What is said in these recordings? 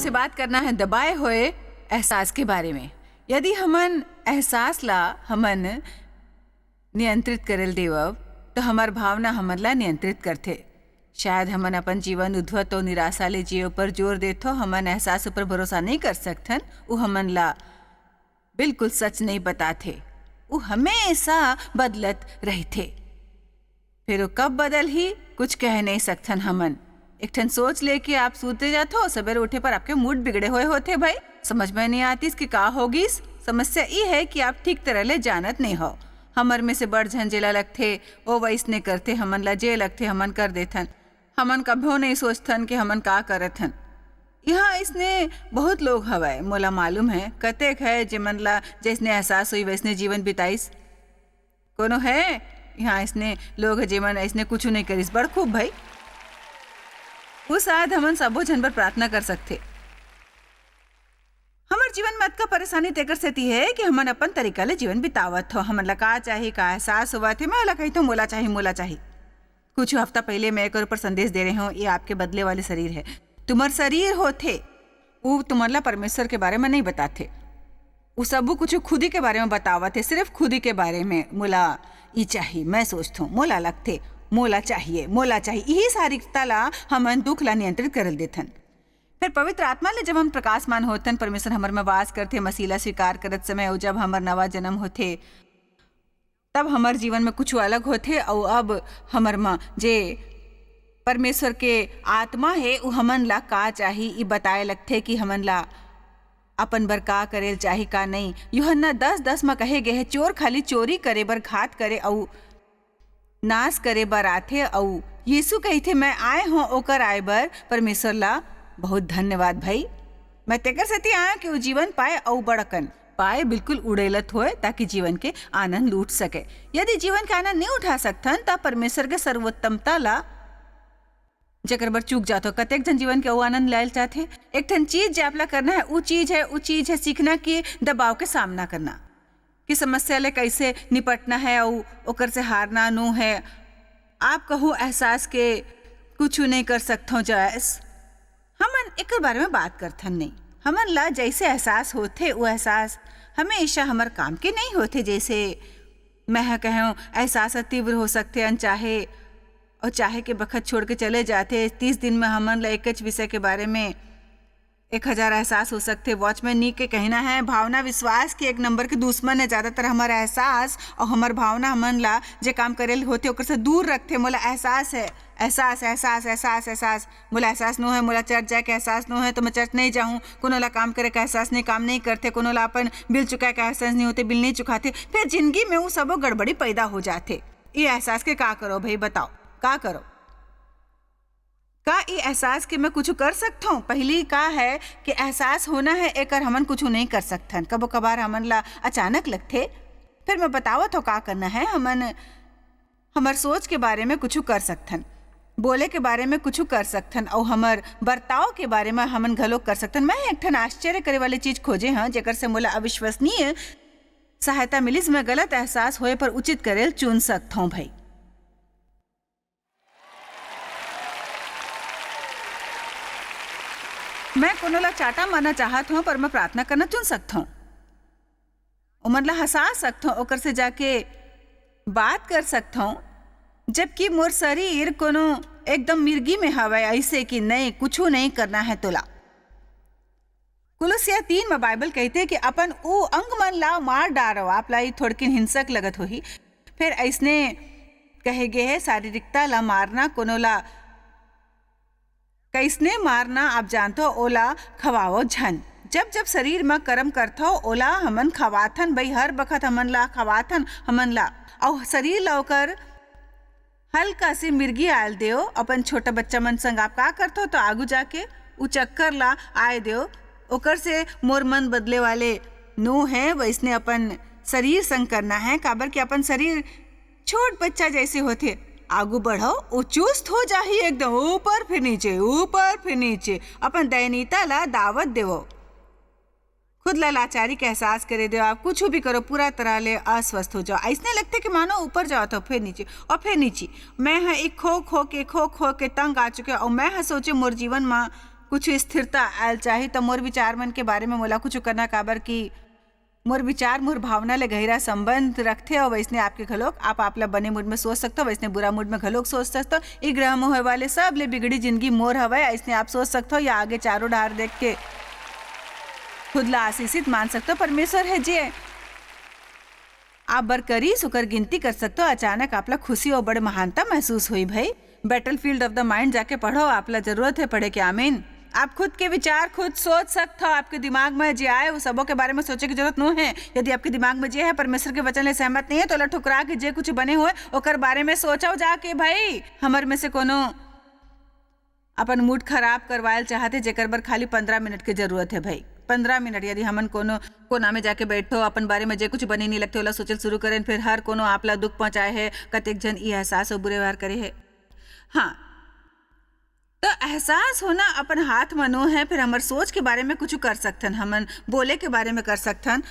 हमसे बात करना है दबाए हुए एहसास के बारे में। यदि हमन एहसास ला हमन नियंत्रित करल देवब तो हमार भावना हमन ला नियंत्रित करथे। शायद हमन अपन जीवन उद्धत और निराशा ले जिये पर जोर देथो, हमन एहसास ऊपर भरोसा नहीं कर सकथन। वो हमन ला बिल्कुल सच नहीं बताथे, वो हमेशा बदलत रहथे। फिर वो कब बदल ही कुछ कह नहीं सकथन हमन। एक ठन सोच लेके आप सूते जाते हो, सवेरे उठे पर आपके मूड बिगड़े हुए होते भाई, समझ में नहीं आती इसकी का होगी। समस्या ये है कि आप ठीक तरह ले जानत नहीं हो। हमर में से बड़ झंझेला लगथे, ओ वैसने करते हमन ला जे लगथे हमन कर देथन। हमन कभो नहीं सोचथन कि हमन का करथन। यहाँ इसने बहुत लोग हवाए, मोला मालूम है कतेक है जेमन ला जैसने एहसास हुई वैसने जीवन बिताइस। कोनो है यहाँ इसने लोग जेमन ऐसने कुछ नहीं करिस, बड़ खूब भाई। वो शायद हमन सबो जन पर प्रार्थना कर सकते। हमार जीवन में अतका परेशानी तेकर सेती है कि हमन अपन तरीका ले जीवन बितावत हो। हमन ला का चाही, का एहसास हुआ थे, मैं कही तो मोला चाही मोला चाही। कुछ हफ्ता पहले मैं एक ऊपर संदेश दे रहे हूँ, ये आपके बदले वाले शरीर है। तुम्हार शरीर होते वो तुम्हारा परमेश्वर के बारे में नहीं बताते, वो सब कुछ खुद ही के बारे में बतावत है, सिर्फ खुद ही के बारे में। मोला ये चाहिए, मैं सोचता हूँ मोला लगते, मोला चाहिए मोला चाहिए, यही सारी ला हमन दुख ला नियंत्रित कर देथन। फिर पवित्र आत्मा ले जब हम प्रकाशमान होतन, परमेश्वर हमर में वास करते, मसीला स्वीकार करत समय जब हमर नवा जन्म होते तब हमर जीवन में कुछ अलग होते। और अब हमर माँ जे परमेश्वर के आत्मा है वो हमन ला का चाही ये बताए लगथे कि हमन ला अपन बर का करेल चाही का नहीं। यूहन्ना 10:10 में कहे गए है, चोर खाली चोरी करे बर, घात करे और नाश करे बर आथे। और यीशु कहते मैं आए हो ओकर आए बर। परमेश्वर ला बहुत धन्यवाद भाई, मैं तेकर सेती आया कि वो जीवन पाए और बड़कन पाए, बिल्कुल उड़ेलत होए ताकि जीवन के आनंद लूट सके। यदि जीवन के आनंद नहीं उठा सकथन तब परमेश्वर के सर्वोत्तमता ला जकर बर चूक जातो। कतेक जन जीवन के वो आनंद लायल चाहते। एक ठन चीज जे आपला करना है वो चीज है सीखना कि दबाव के सामना करना, कि समस्या ले कैसे निपटना है और ओकर से हारना नो है। आप कहो एहसास के कुछ नहीं कर सकते जैस हमन एक बारे में बात करथन नहीं। हमन ला जैसे एहसास होते वो एहसास हमेशा हमार काम के नहीं होते। जैसे मैं कहूँ एहसास तीव्र हो सकते अनचाहे और चाहे के बखत छोड़ के चले जाते। 30 दिन में हमन ला एक विषय के बारे में 1000 एहसास हो सकते। वॉचमैन नी के कहना है भावना विश्वास के 1 नंबर के दुश्मन है। ज़्यादातर हमारा एहसास और हमार भावना हमन ला जे काम करेल होते ओकर से दूर रखते। मोला एहसास है, एहसास एहसास एहसास एहसास मोला एहसास नो है, मोला चर्च जाए के एहसास नो है तो मैं चर्च नहीं जाऊँ। कोनो ला काम करे का एहसास नहीं, काम नहीं करते। कोनो ला अपन बिल चुकाए का एहसास नहीं होते, बिल नहीं चुकाते। फिर जिंदगी में वो सब गड़बड़ी पैदा हो जाते। ये एहसास के का करो भाई, बताओ का करो? का ये एहसास कि मैं कुछ कर सकता हूँ? पहली का है कि एहसास होना है एक हमन कुछ नहीं कर सकथन। कबो कबार हमन ला अचानक लगथे। फिर मैं बतावत हो का करना है। हमन हमार सोच के बारे में कुछ कर सकथन, बोले के बारे में कुछ कर सकथन और हमार बर्ताव के बारे में हमन घलो कर सकथन। मैं एक ठन आश्चर्य करे वाली चीज खोजे हाँ जेकर से मोला अविश्वसनीय सहायता मिलिस। मैं गलत एहसास होए पर उचित करेल चुन सकता हूँ भाई। मैं कोनो ला चाटा माना चाहत हूँ पर मैं प्रार्थना करना चुन सकता हूँ। उमन ला हंसा सकता हूँ, ओकर से जाके बात कर सकता हूँ। जबकि मोर शरीर कोनो एकदम मिर्गी में हवा ऐसे कि नहीं कुछ नहीं करना है तोला। कुलुसिया 3 में बाइबल कहते कि अपन वो अंग मन ला मार डारो। आप ला थोड़किन हिंसक लगत होही। फिर ऐसने कहे गए है शारीरिकता ला मारना, कोनो ला कैसने मारना आप जानते हो, ओला खवाओ झन। जब जब शरीर में कर्म करथो ओला हमन खवाथन भाई, हर बखत हमन ला खवाथन हमन ला। और शरीर ला ओकर हल्का सी मिर्गी आयल देओ। अपन छोटा बच्चा मन संग आप का करथो तो आगू जाके उ चक्कर ला आए देओ। ओकर से मोर मन बदले वाले नो है, वैसने अपन शरीर संग करना है। काबर कि अपन शरीर छोट बच्चा जैसे होते, आगू बढ़ो वो चुस्त हो जाही एकदम ऊपर फिर नीचे। अपन दयनीयता ला दावत देवो, खुद ला लाचारी का एहसास करे दो। आप कुछ भी करो पूरा तरह ले अस्वस्थ हो जाओ। ऐसने लगते कि मानो ऊपर जाओ तो फिर नीचे और फिर नीचे। मैं एक खो खो के तंग आ चुके और मैं सोचे मोर जीवन में कुछ स्थिरता आयल चाही तो मोर विचार मन के बारे में मोला कुछ करना काबर की मोर विचार मोर भावना ले गहरा संबंध रखते और वैसने आपके घलोक आप आपला बने मूड में सोच सकते हो, वैसने बुरा मूड में घलोक सोच सकते हो। ई ग्रह में होए वाले सब ले बिगड़ी जिंदगी मोर हवे ऐसने आप सोच सकते हो या आगे चारों डार देख के खुद ला आशीषित मान सकते हो। परमेश्वर है जे आप बर करी सुकर गिनती कर सकते हो। अचानक आपला खुशी और बड़े महानता महसूस हुई। भाई बैटलफील्ड ऑफ द माइंड जाके पढ़ो, आपला जरूरत है पढ़े के। आमीन। आप खुद के विचार खुद सोच सकते हो। आपके दिमाग में जे आए वो सबों के बारे में सोचे की जरूरत नहीं है। यदि आपके दिमाग में जे है परमेश्वर के वचन ले सहमत नहीं है तो ला ठुकरा के जे कुछ बने हुए ओकर बारे में सोचो जाके। भाई हमर में से कोनो अपन मूड खराब करवायल चाहते जेकर बर खाली 15 मिनट की जरूरत है। भाई 15 मिनट यदि हमन कोनो कोना में जाके बैठो अपन बारे में जे कुछ बने नहीं लगते ओला सोचल शुरू करें, फिर हर कोनो आपला दुख पहुंचाए है, कतेक जन ये एहसास और बुरे व्यवहार करे है। हाँ तो एहसास होना अपन हाथ मनो है। फिर हमर सोच के बारे में कुछ कर सकथन, हमन बोले के बारे में कर सकथन।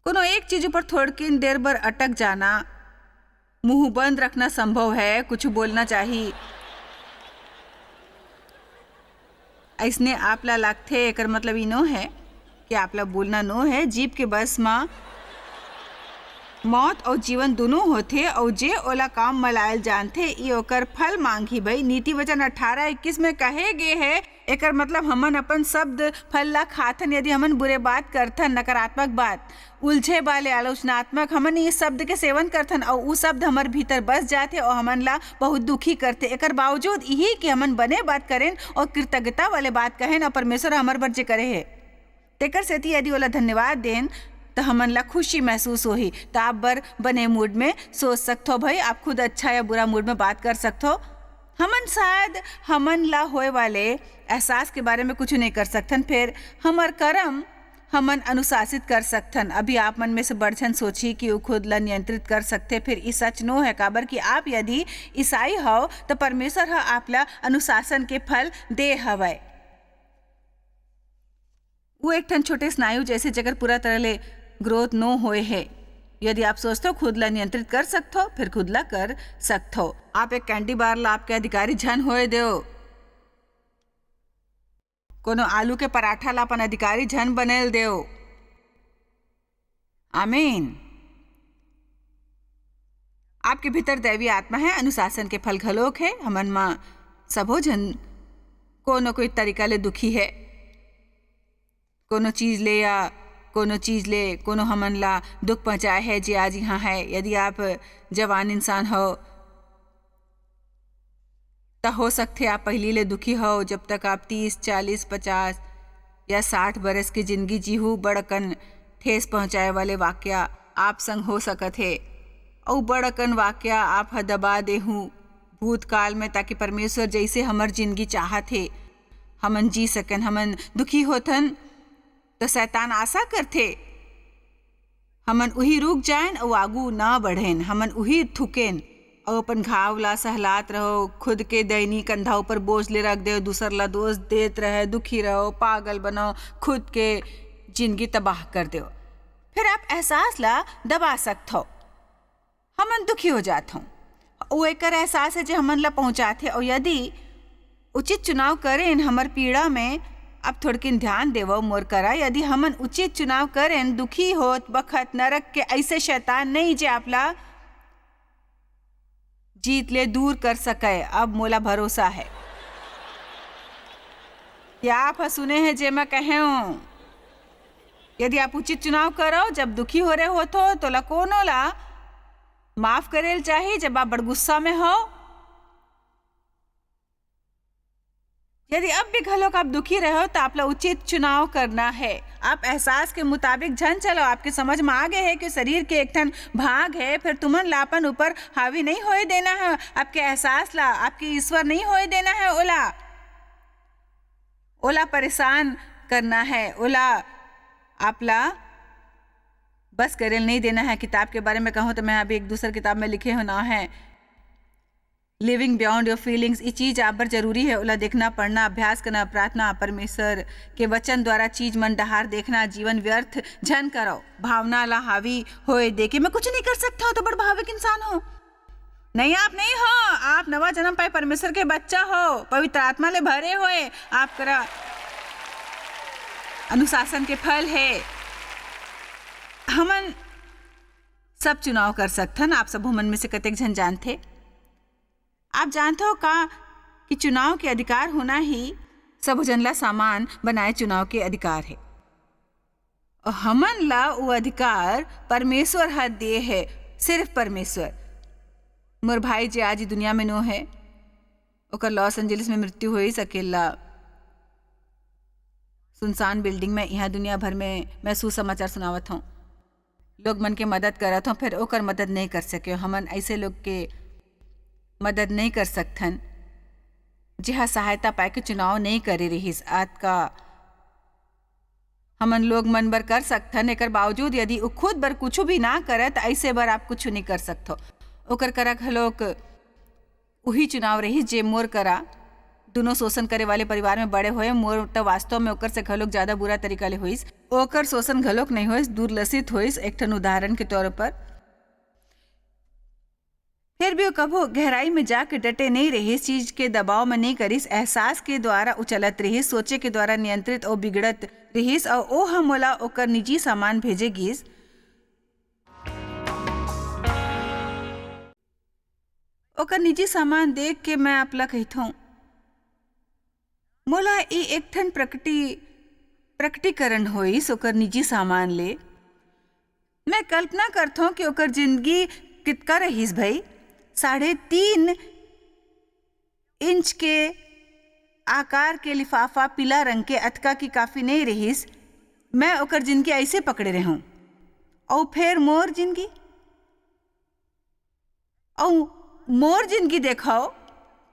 कोनो एक चीज पर थोड़ी देर बर अटक जाना, मुंह बंद रखना संभव है, कुछ बोलना चाहिए ऐसने आपला लागथे। एकर मतलब इनो है कि आपला बोलना नो है। जीव के बस में मौत और जीवन दोनों होते और जे ओला काम मलायल जानथे ई ओकर फल मांगी। भाई नीति वचन 18-21 में कहे गे है। एकर मतलब हमन अपन शब्द फल ला खाथन। यदि हमन बुरे बात करथन, नकारात्मक बात, उलझे वाले आलोचनात्मक, हमन ये शब्द के सेवन करथन और वो शब्द हमार भीतर बस जाते और हमन ला बहुत दुखी करते। एकर बावजूद यही कि हमन बने बात करें और कृतज्ञता वाले बात कहें और परमेश्वर हमार बर जे करे है तेकर सेती यदि ओला धन्यवाद देन तो हमन ला खुशी महसूस होही। तो आप बर बने मूड में सोच सकते हो। भाई आप खुद अच्छा या बुरा मूड में बात कर सकते हो। हमन शायद हमन ला होए वाले एहसास के बारे में कुछ नहीं कर सकथन, फिर हमर कर्म हमन अनुशासित कर सकथन। अभी आप मन में से बढ़छन सोची कि वो खुद ला नियंत्रित कर सकते, फिर इस सच नो है काबर कि आप यदि ईसाई हो तो परमेश्वर ह आपला अनुशासन के फल दे हवय। वो एक ठन छोटे स्नायु जैसे जगह पूरा तरह ले ग्रोथ नो होए है। यदि आप सोचते हो खुद ला नियंत्रित कर सकते हो फिर खुद ला कर सकते हो। आप एक कैंडी बार ला आपके अधिकारी झन होए दो, कोनो आलू के पराठा ला अपन अधिकारी झन बनेल दो। आमीन। आपके भीतर दैवी आत्मा है, अनुशासन के फल घलोक है। हमन मा सबो झन कोनो कोई तरीका ले दुखी है, कोनो चीज ले या कोनो चीज ले कोनो हमन ला दुख पहुंचाए है जे आज यहाँ है। यदि आप जवान इंसान हो तो हो सकते आप पहली ले दुखी हो जब तक आप 30, 40, 50 या 60 बरस की जिंदगी जीहू। बड़कन ठेस पहुंचाए वाले वाक्या आप संग हो सकत है और बड़कन वाक्या आप ह दबा देहू भूतकाल में, ताकि परमेश्वर जैसे हमर जिंदगी चाहत है हमन जी सकन। हमन दुखी होथन तो शैतान आशा करथे हमन उही रुक जाएन और आगू ना बढ़ेन, हमन उही थुकेन और अपन घाव ला सहलात रहो, खुद के दैनी कंधा ऊपर बोझ ले रख दो, दूसर ला दोष देत रहे, दुखी रहो, पागल बनो, खुद के जिंदगी तबाह कर दो। फिर आप एहसास ला दबा सकते हो, हमन दुखी हो जात हो। वो एक एहसास है जो हमन ला पहुंचाते। और यदि उचित चुनाव करें हमर पीड़ा में, अब थोड़किन ध्यान देवो मोर करा, यदि हमन उचित चुनाव करें दुखी होत बखत नरक के ऐसे शैतान नहीं जे आपला जीत ले दूर कर सके। अब मोला भरोसा है या आप सुने हैं जे मैं कहे हूं, यदि आप उचित चुनाव करो जब दुखी हो रहे हो तो ला कोनो ला माफ करेल चाहिए जब आप बड़ गुस्सा में हो। यदि अब भी घलोक आप दुखी रहे हो तो आप ला उचित चुनाव करना है। आप एहसास के मुताबिक झन चलो। आपके समझ में आ गए है कि शरीर के एक ठन भाग है, फिर तुमन लापन ऊपर हावी नहीं होए देना है। आपके एहसास ला आपके ईश्वर नहीं होए देना है। ओला परेशान करना है, ओला आपला बस करेल नहीं देना है। किताब के बारे में कहूँ तो मैं अभी एक दूसरी किताब में लिखे होना है लिविंग बियॉन्ड योर फीलिंग्स। ये चीज आप पर जरूरी है। ओला देखना, पढ़ना, अभ्यास करना, प्रार्थना, परमेश्वर के वचन द्वारा चीज मन डहार देखना, जीवन व्यर्थ झन करो। भावना ला हावी होए देखे मैं कुछ नहीं कर सकता हो तो बड़ भाविक इंसान हो नहीं, आप नहीं हो। आप नवा जन्म पाए परमेश्वर के बच्चा हो, पवित्र आत्मा ले भरे होए। आप करा अनुशासन के फल है। हमन सब चुनाव कर सकथन। आप सब मन में से कतेक जन जानते? आप जानते हो का कि चुनाव के अधिकार होना ही सब जन ला सामान बनाए चुनाव के अधिकार है। और हमन ला वो अधिकार परमेश्वर हाथ दिए है, सिर्फ परमेश्वर। मोर भाई जे आज दुनिया में नो है, ओकर लॉस एंजलिस में मृत्यु हो ही सकेला। सुनसान बिल्डिंग में यहाँ दुनिया भर में मैं सुसमाचार सुनावत हूँ, लोग मन के मदद करत हूँ, फिर ओकर मदद नहीं कर सके। हमन ऐसे लोग के मदद नहीं कर सकथन जिहा सहायता पाए के चुनाव नहीं करे रहीस। आज का हमन लोग मन बर कर सकथन, एकर बावजूद यदि वो खुद बर कुछ भी ना करे तो ऐसे बर आप कुछ नहीं कर सकथो। ओकर करा घलोक वही चुनाव रही जे मोर करा दोनों शोषण करे वाले परिवार में बड़े हुए। मोर तो वास्तव में ओकर से घलोक ज्यादा बुरा तरीका ले होइस। ओकर शोषण घलोक नहीं होइस, दुर्लसित होइस एक ठन उदाहरण के तौर पर। फिर भी वो कभो गहराई में जाके डटे नहीं रही, चीज के दबाव में नहीं करिस, एहसास के द्वारा उचलत रहीस, सोचे के द्वारा नियंत्रित और बिगड़त रहीस। और ओ हमोला ओकर निजी सामान भेजे गिस। ओकर निजी सामान देख के मैं आपला कहता हूँ, मोला ई एक ठन प्रकटीकरण होइस ओकर निजी सामान ले। मैं कल्पना करता हूँ कि ओकर जिंदगी कितना रहीस भाई। 3.5 इंच के आकार के लिफाफा पीला रंग के अतका की काफी नहीं रहीस। मैं ओकर जिंदगी ऐसे पकड़े रहूं। और फिर मोर जिंदगी देखाओ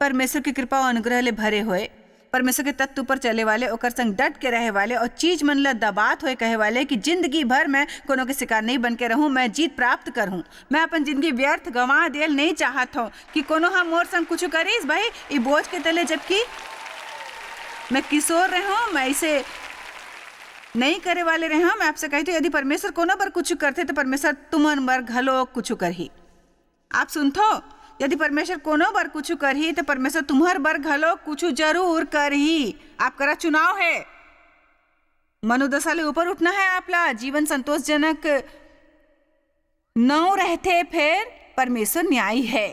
परमेश्वर की कृपा और अनुग्रह ले भरे हुए, परमेश्वर के तत्व पर चले वाले, ओकर संग डट के रहे वाले और चीज मन ला दबात होए कहे वाले कि जिंदगी भर मैं कोनो के शिकार नहीं बन के रहूं, मैं जीत प्राप्त करूं। मैं अपन जिंदगी व्यर्थ गंवा देल नहीं चाहत हूं कि कोनो हम मोर संग कुछ करीस भाई ई बोझ के तले, जबकि मैं किशोर रहूं। मैं ऐसे नहीं करे वाले रहूं। मैं आपसे कहती हूँ, यदि परमेश्वर कोनो पर कुछ करते तो परमेश्वर तुमन बर घलो कुछ करही। आप सुनथो, यदि परमेश्वर कोनो बर कुछ करही तो परमेश्वर तुम्हार बर घलो कुछ जरूर करही। आप करा चुनाव है, मनोदशा ले ऊपर उठना है। आपला जीवन संतोषजनक न रहते फिर परमेश्वर न्यायी है।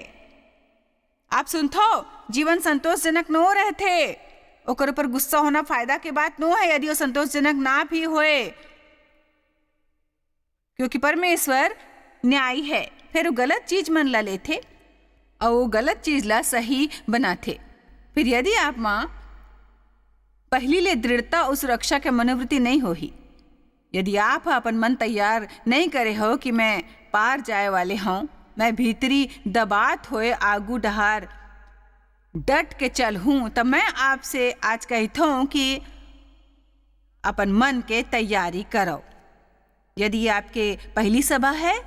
आप सुनथो, जीवन संतोषजनक न रहते ओकर ऊपर गुस्सा होना फायदा के बात नो है, यदि वो संतोषजनक ना भी होए, क्योंकि परमेश्वर न्यायी है। फिर वो गलत चीज मन ला लेते और वो गलत चीज ला सही बनाते। फिर यदि आप माँ पहली ले दृढ़ता और सुरक्षा के मनोवृत्ति नहीं होही, यदि आप अपन मन तैयार नहीं करे हो कि मैं पार जाए वाले हूँ, मैं भीतरी दबात होए आगू डहार डट के चल हूँ, तब मैं आपसे आज कहता हूँ कि अपन मन के तैयारी करो। यदि आपके पहली सभा है,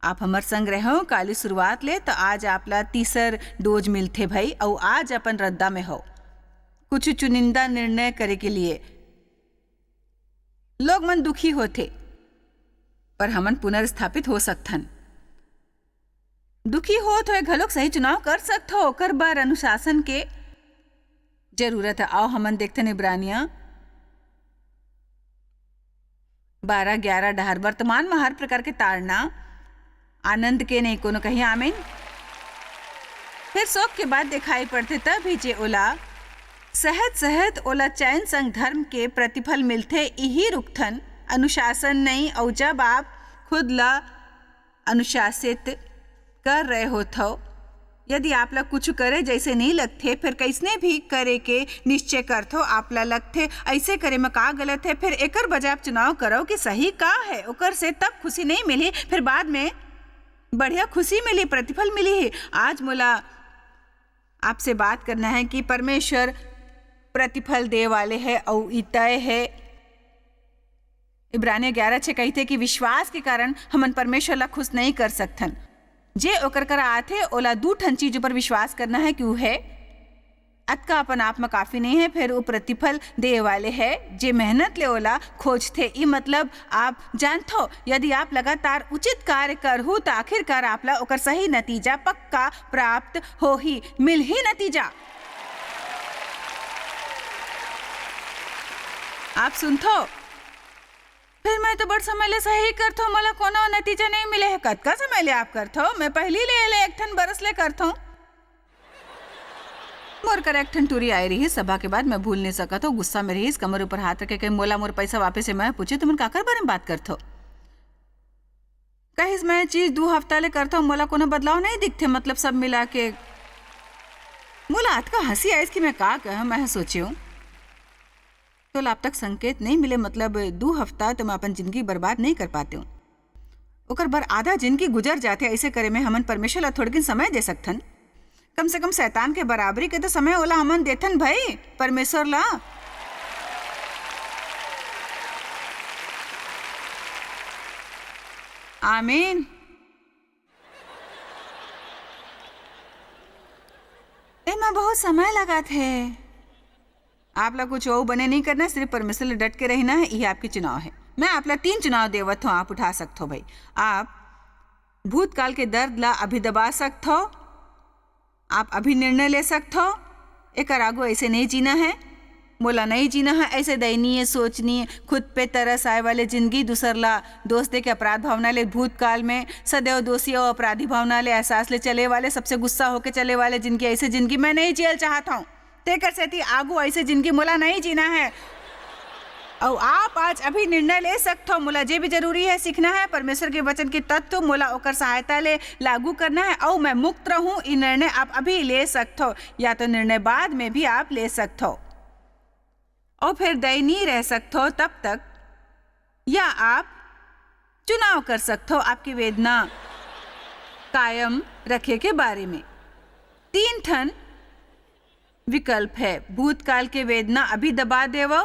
आप हमार संग रहो काली शुरुआत ले, तो आज आपला तीसर डोज मिलते भाई। और आज अपन रद्दा में हो कुछ चुनिंदा निर्णय करे के लिए। लोग मन दुखी होते, पर हमन पुनर्स्थापित हो सकथन। दुखी हो तो घलोक सही चुनाव कर सकते हो, ओकर बार अनुशासन के जरूरत है। आओ हमन देखते इब्रानिया 12-11 डहर। वर्तमान में हर प्रकार के ताड़ना आनंद के नहीं कोनो कहीं आमीन। फिर शोक के बाद दिखाई पड़ते तब भी जे ओला सहत ओला चैन संग धर्म के प्रतिफल मिलते। यही रुकथन अनुशासन नहीं। और जब आप खुद ला अनुशासित कर रहे होते हो, यदि आप ला कुछ करे जैसे नहीं लगते, फिर कैसने भी करे के निश्चय करथो आप ला लगते ऐसे करे में का गलत है, फिर एकर बजाय आप चुनाव करो कि सही का है। ओकर से तब खुशी नहीं मिली, फिर बाद में बढ़िया खुशी मिली, प्रतिफल मिली है। आज मोला आपसे बात करना है कि परमेश्वर प्रतिफल दे वाले है और तय है। इब्रानिया 11:6 कहते कि विश्वास के कारण हमन परमेश्वर ला खुश नहीं कर सकथन। जे ओकर करा आथे ओला 2 ठन चीज पर विश्वास करना है कि वो है अतका अपन आप में काफी नहीं है, फिर वो प्रतिफल दे वाले है जे मेहनत ले ओला खोजथे। ई मतलब आप जानथो यदि आप लगातार उचित कार्य करहु तो आखिरकार आपला ओकर सही नतीजा पक्का प्राप्त हो ही मिल ही नतीजा। आप सुनथो, फिर मैं तो बड़ समय ले सही करथो, मोला कोनो नतीजा नहीं मिले है। कतका समय ले आप करथो? मैं पहली ले एक ठन बरस ले करथो। मोर कर एक ठन टूरी आई रही सभा के बाद, मैं भूल नहीं सका तो गुस्सा में रही, कमर ऊपर हाथ रखे मोला मोर पैसा वापस से। मैं पूछे तुमन काकर बारे में बात करथो? कहिस मैं चीज 2 हफ्ता ले करथो, मोला कोनो बदलाव नहीं दिखते, मतलब सब मिला के। मोला अतका हंसी आई कि मैं का कह। मैं सोची हूँ तो अब तक संकेत नहीं मिले, मतलब 2 हफ्ता तो मैं अपन जिंदगी बर्बाद नहीं कर पाते हूँ। ओकर बर आधा जिंदगी गुजर जाते, ऐसे करे में हमन परमेश्वर ला थोड़किन समय दे सकथन। कम से कम शैतान के बराबरी के तो समय ओला हमन देथन भाई परमेश्वर ला। आमीन। में बहुत समय लगा थे। आप लोग कुछ और बने नहीं करना, सिर्फ परमेश्वर ले डट के रहना है। ये आपके चुनाव है। मैं आप ला 3 चुनाव देवत हूँ, आप उठा सकते हो भाई। आप भूतकाल के दर्द ला अभी दबा सकते हो, आप अभी निर्णय ले सकते हो। एक आगो ऐसे नहीं जीना है, मोला नहीं जीना है ऐसे दयनीय सोचनी, खुद पे तरस आए वाले जिंदगी, दूसर ला दोष दे के अपराध भावना ले, भूतकाल में सदैव दोषी और अपराधी भावना ले, एहसास ले चले वाले, सबसे गुस्सा होके चले वाले जिंदगी, ऐसे जिंदगी मैं नहीं जियल चाहता हूँ। तेकर सेती आगू ऐसे जिंदगी मोला नहीं जीना है। और आप आज अभी निर्णय ले सकते हो। मोला जे भी जरूरी है सीखना है, परमेश्वर के वचन के तत्व मोला ओकर सहायता ले लागू करना है, और मैं मुक्त रहूं। ये निर्णय आप अभी ले सकते हो, या तो निर्णय बाद में भी आप ले सकते हो, और फिर दयनीय रह सकते हो तब तक, या आप चुनाव कर सकते हो आपकी वेदना कायम रखे के बारे में। 3 ठन विकल्प है। भूतकाल के वेदना अभी दबा देवो,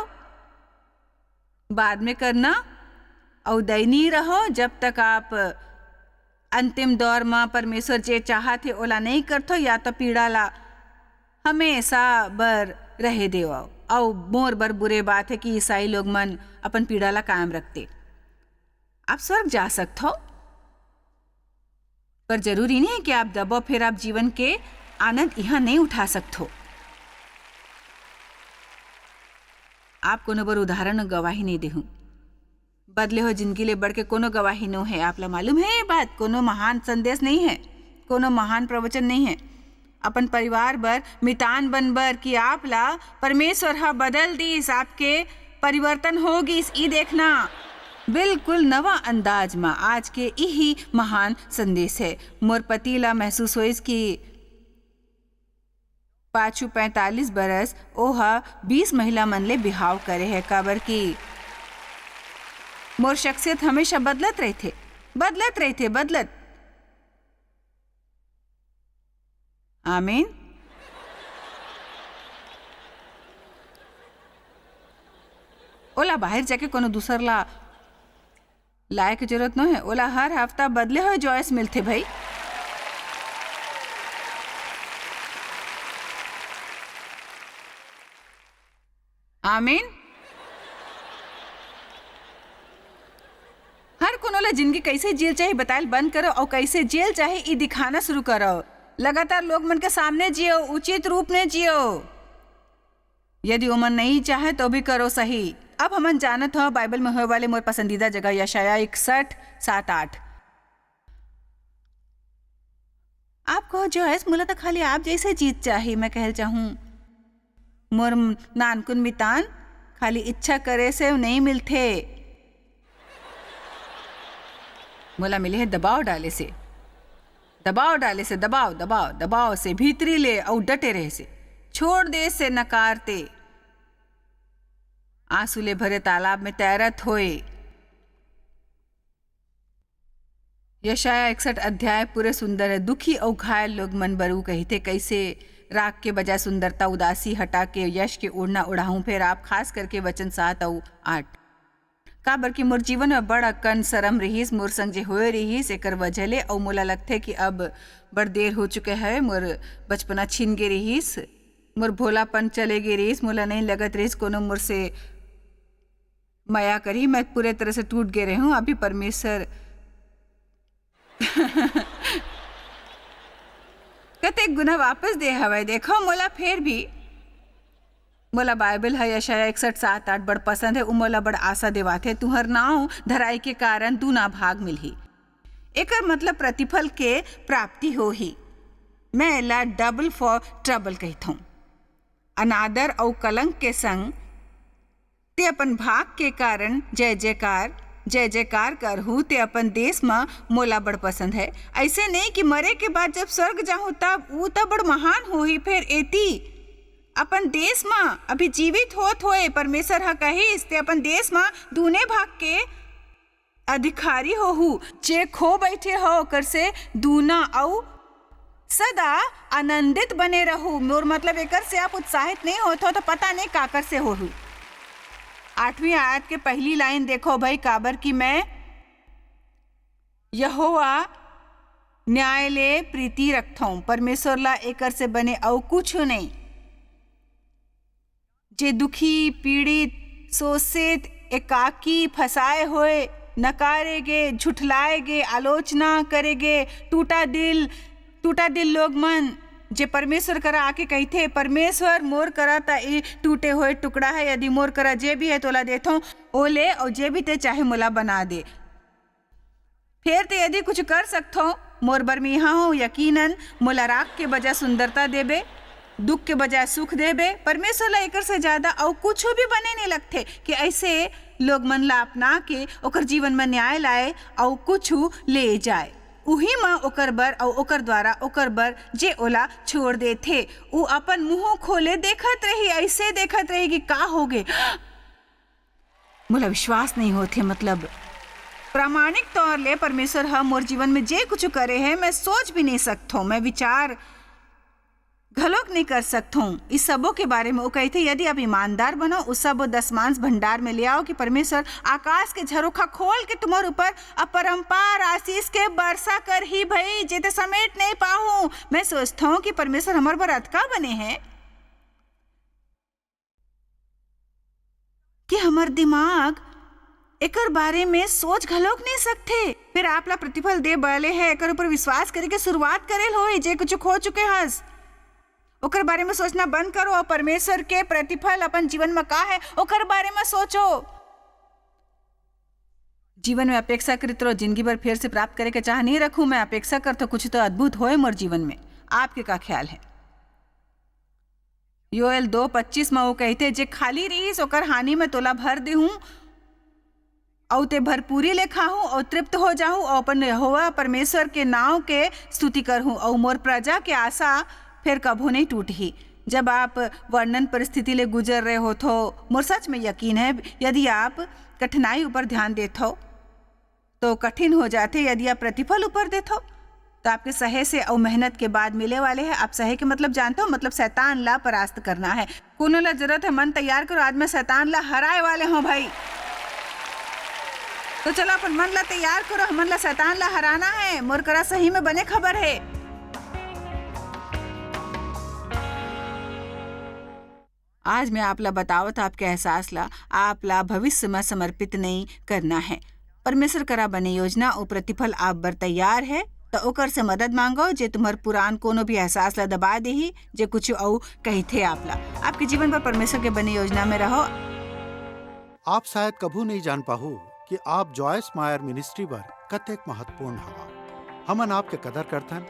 बाद में करना, और दयनीय रहो जब तक आप अंतिम दौर में परमेश्वर जे चाहते ओला नहीं करथो, या तो पीड़ा ला हमेशा बर रहे देव। और मोर बर बुरे बात है कि ईसाई लोग मन अपन पीड़ा ला कायम रखते। आप स्वर्ग जा सकते हो, पर जरूरी नहीं है कि आप दबो, फिर आप जीवन के आनंद यहाँ नहीं उठा सकते हो। आप कोनो बर उदाहरण गवाही नहीं देहूं, बदले हो जिंदगी ले बढ़ के कोनो गवाही नो है। आप ला मालूम है ये बात, कोनो महान संदेश नहीं है, कोनो महान प्रवचन नहीं है। अपन परिवार बर मितान बनबर कि आप ला परमेश्वर हा बदल दीस, आपके परिवर्तन होगी। ई देखना बिल्कुल नवा अंदाज में आज के यही महान संदेश है। मोर पति ला महसूस होइस कि पाछू 45 बरस ओहा 20 महिला मन ले बिहाव करे है, काबर की मोर शख्सियत हमेशा बदलत रहते। आमीन। ओला बाहर जाके कोनो दूसर ला लाए के जरूरत न है। ओला हर हफ्ता बदले हुए चॉइस मिलते भाई। आमीन। हर कोनो ला जिंदगी कैसे जेल चाहे बताइल बंद करो, और कैसे जेल चाहे ये दिखाना शुरू करो। लगातार लोग मन के सामने जियो, उचित रूप में जियो। यदि उमन नहीं चाहे तो भी करो सही। अब हमन जानत हो बाइबल में होए वाले मोर पसंदीदा जगह यशाया 61:7-8। आप कहो जो है मुला तो खाली आप जैसे जीत चाहिए। मैं कहल चाहूँ मोर नानकुन मितान खाली इच्छा करे से नहीं मिलते, मोला मिले है दबाव डाले से, दबाव से भीतरी ले, और डटे रहे से, छोड़ दे से नकारते, आंसू ले भरे तालाब में तैरत होए। यशाया 61 अध्याय पूरे सुंदर है। दुखी और घायल लोग मन बरू कहते, कैसे राग के बजाय सुंदरता उदासी हटा के यश के उड़ना उड़ाऊं। फिर आप खास करके वचन 7 और 8, काबर की मोर जीवन में बड़ा कन शरम रहीस, मोर संग जे होए रहीस एकर वजह ले, और मोला लगथे कि अब बड़ देर हो चुके है, मोर बचपना छीन गे रहीस। मोर भोलापन चलेगी रेस, मोला नहीं लगत रेस कोनो मोर से माया करी। मैं पूरे तरह से टूट गए रही हूँ। अभी परमेश्वर कते गुना वापस दे हवाई। देखो मोला फिर भी मोला बाइबल है यशाया 61:7-8 बड़ पसंद है। उ मोला बड़ आशा देवाथे, तुहर नाव धराई के कारण तू ना भाग मिलही। एकर मतलब प्रतिफल के प्राप्ति हो ही। मैं एला डबल फॉर ट्रबल कहता हूँ। अनादर और कलंक के संग ते अपन भाग के कारण जय जयकार करहूँ। ते अपन देश में मोला बड़ पसंद है। ऐसे नहीं कि मरे के बाद जब स्वर्ग जाहूँ तब ऊ तब बड़ महान हो ही। फिर एती अपन देश में अभी जीवित होत होए परमेश्वर हा कहिस ते अपन देश में दूने भाग के अधिकारी होहू। जे खो बैठे हो ओकर से दूना औ सदा आनंदित बने रहू। मोर मतलब एकर से आप उत्साहित नहीं होत हो तो पता नहीं काकर से होहू। 8वीं आयत के पहली लाइन देखो भाई, काबर की मैं यहोवा न्यायालय प्रीति रखता हूँ। परमेश्वर ला एकर से बने औ कुछ नहीं। जे दुखी पीड़ित शोषित एकाकी फसाए होए नकारेगे झुठलाएगे आलोचना करेगे टूटा दिल लोग मन जे परमेश्वर करा आके कहते परमेश्वर मोर करा ता ये टूटे हुए टुकड़ा है, यदि मोर करा जे भी है तोला देथो ओले और जे भी ते चाहे मोला बना दे। फिर ते यदि कुछ कर सकथो मोर बर में यहाँ हो, यकीनन मोला राख के बजाय सुंदरता देबे, दुख के बजाय सुख देबे। परमेश्वर ला एकर से ज्यादा और कुछ भी बने नहीं लगते कि ऐसे लोग मन ला अपना के ओकर जीवन में न्याय लाए और कुछ ले जाए। उही माँ ओकर बर और ओकर द्वारा ओकर बर जे ओला छोड़ दे थे उ अपन मुंह खोले देखत रही, ऐसे देखत रही कि का हो गए। मोला विश्वास नहीं होते। मतलब प्रामाणिक तौर ले परमेश्वर हम मोर जीवन में जे कुछ करे है मैं सोच भी नहीं सकता हूँ, मैं विचार घलोक नहीं कर सकता हूँ इस सबों के बारे में। वो कहते यदि आप ईमानदार बनो उस सब दसमांश भंडार में ले आओ कि परमेश्वर आकाश के झरोखा खोल के तुम्हारे ऊपर अपरंपार आशीष के वर्षा कर ही भई जेते समेट नहीं पाऊं। मैं सोचता हूँ कि परमेश्वर हमारे पर अतका बने हैं कि हमार दिमाग एकर बारे में सोच घलोक नहीं सकते। फिर आप ला प्रतिफल दे वाले है एकर ऊपर विश्वास करे के शुरुआत करेल होई जे कुछ खो चुके हस ओकर बारे में सोचना बंद करो और परमेश्वर के प्रतिफल अपन जीवन में का है ओकर बारे में सोचो। जीवन में अपेक्षा करते रहो, जिंदगी भर फिर से प्राप्त करे के चाह नहीं रखूं। मैं अपेक्षा करता कुछ तो अद्भुत होए मोर जीवन में। आपके का ख्याल है? योएल 2:25 में वो कहते जे खाली रहीस ओकर हानि में तोला भर देहूं और ते भरपूरी ले खाहूं और तृप्त हो जाहूं और अपन यहोवा परमेश्वर के नाम के स्तुति करहूं और मोर प्रजा के आशा फिर कभू नहीं टूटी। जब आप वर्णन परिस्थिति ले गुजर रहे हो तो मोर सच में यकीन है यदि आप कठिनाई ऊपर ध्यान देते हो तो कठिन हो जाते, यदि आप प्रतिफल ऊपर देते हो तो आपके सहे से और मेहनत के बाद मिले वाले हैं। आप सहे के मतलब जानते हो, मतलब शैतान ला परास्त करना है। कोनो ला जरूरत है मन तैयार करो, आज मैं शैतान ला हराए वाले हूँ भाई। तो चलो अपन मन ला तैयार करो, हमन ला शैतान ला हराना है। मोर करा सही में बने खबर है। आज मैं आप ला बतावत आपके एहसास ला आप ला भविष्य में समर्पित नहीं करना है। परमेश्वर करा बने योजना और प्रतिफल आप बर तैयार है तो ओकर से मदद मांगो जे तुम्हार पुरान कोनो भी एहसास ला दबा दे ही जे कुछ और कही थे आप ला। आपके जीवन पर परमेश्वर के बने योजना में रहो। आप शायद कभू नहीं जान पाहू कि आप जॉयस मायर मिनिस्ट्री बर कतेक महत्वपूर्ण हवा। हमन आपके कदर करथन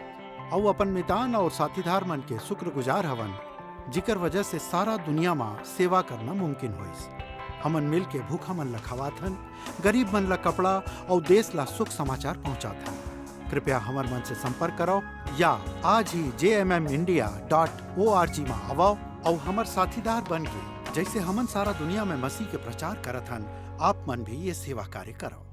और अपन मितान और साथीदार मन के शुक्रगुजार हवन जिकर वजह से सारा दुनिया में सेवा करना मुमकिन होइस। हमन मिल के भूखा मन ला खवाथन, गरीब मन ला कपड़ा और देश ला सुख समाचार पहुंचाथन। कृपया हमार मन से संपर्क करो या आज ही jmindia.org में आवो और हमार साथीदार बन के जैसे हमन सारा दुनिया में मसीह के प्रचार करत हन आप मन भी ये सेवा कार्य करो।